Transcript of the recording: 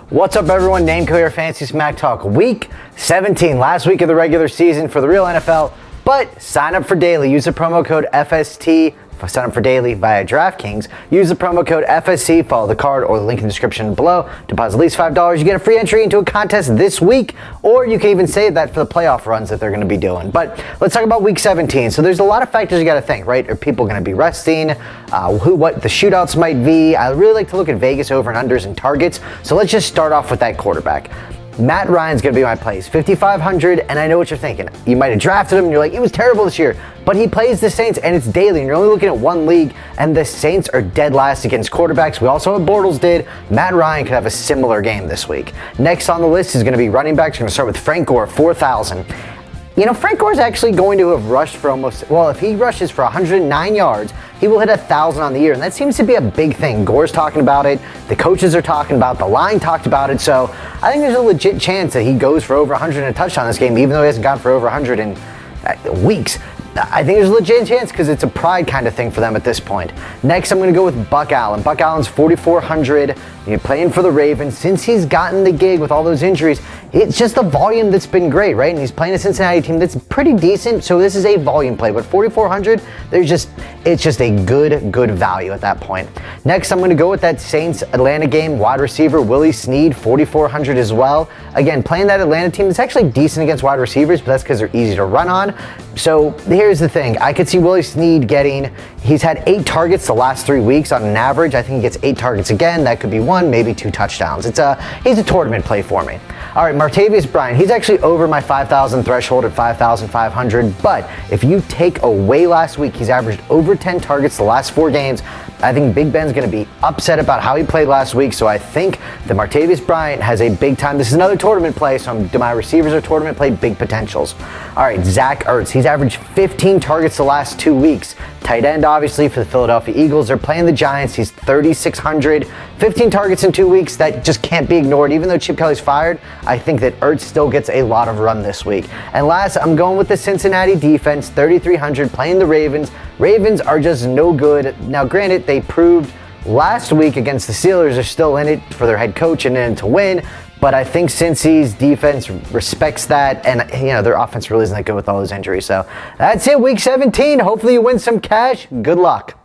What's up, everyone? Name Clear Fantasy Smack Talk. Week 17, last week of the regular season for the real NFL. But sign up for daily. Use the promo code FST. Sign up for daily via DraftKings. Use the promo code FSC. Follow the card or the link in the description below. Deposit at least $5. You get a free entry into a contest this week, or you can even save that for the playoff runs that they're going to be doing. But let's talk about Week 17. So there's a lot of factors you got to think, right? Are people going to be resting? What the shootouts might be? I really like to look at Vegas over and unders and targets. So let's just start off with that quarterback. Matt Ryan's going to be my plays, 5,500, and I know what you're thinking. You might have drafted him, and you're like, it was terrible this year, but he plays the Saints, and it's daily, and you're only looking at one league, and the Saints are dead last against quarterbacks. We also have Bortles did. Matt Ryan could have a similar game this week. Next on the list is going to be running backs. We're going to start with Frank Gore, 4,000. You know, Frank Gore's actually going to have rushed for if he rushes for 109 yards, he will hit 1,000 on the year. And that seems to be a big thing. Gore's talking about it. The coaches are talking about it. The line talked about it. So I think there's a legit chance that he goes for over 100 and a touchdown this game, even though he hasn't gone for over 100 in weeks. I think there's a legit chance because it's a pride kind of thing for them at this point. Next, I'm going to go with Buck Allen. Buck Allen's 4,400. You're playing for the Ravens. Since he's gotten the gig with all those injuries, it's just the volume that's been great, right? And he's playing a Cincinnati team that's pretty decent, so this is a volume play. But 4,400, it's just a good value at that point. Next, I'm going to go with that Saints-Atlanta game. Wide receiver Willie Snead, 4,400 as well. Again, playing that Atlanta team that's actually decent against wide receivers, but that's because they're easy to run on. So here's the thing. I could see Willie Snead he's had 8 targets the last 3 weeks on an average. I think he gets 8 targets again. That could be 1, maybe 2 touchdowns. He's a tournament play for me. All right, Martavis Bryant, he's actually over my 5,000 threshold at 5,500, but if you take away last week, he's averaged over 10 targets the last 4 games. I think Big Ben's going to be upset about how he played last week, so I think that Martavis Bryant has a big time. This is another tournament play, so my receivers are tournament play, big potentials. All right, Zach Ertz, he's averaged 15 targets the last 2 weeks. Tight end, obviously, for the Philadelphia Eagles. They're playing the Giants. He's 3,600. 15 targets in 2 weeks. That just can't be ignored. Even though Chip Kelly's fired, I think that Ertz still gets a lot of run this week. And last, I'm going with the Cincinnati defense, 3,300, playing the Ravens. Ravens are just no good. Now, granted, they proved last week against the Steelers they're still in it for their head coach and in it to win. But I think Cincy's defense respects that, and their offense really isn't that good with all those injuries. So that's it, Week 17. Hopefully you win some cash. Good luck.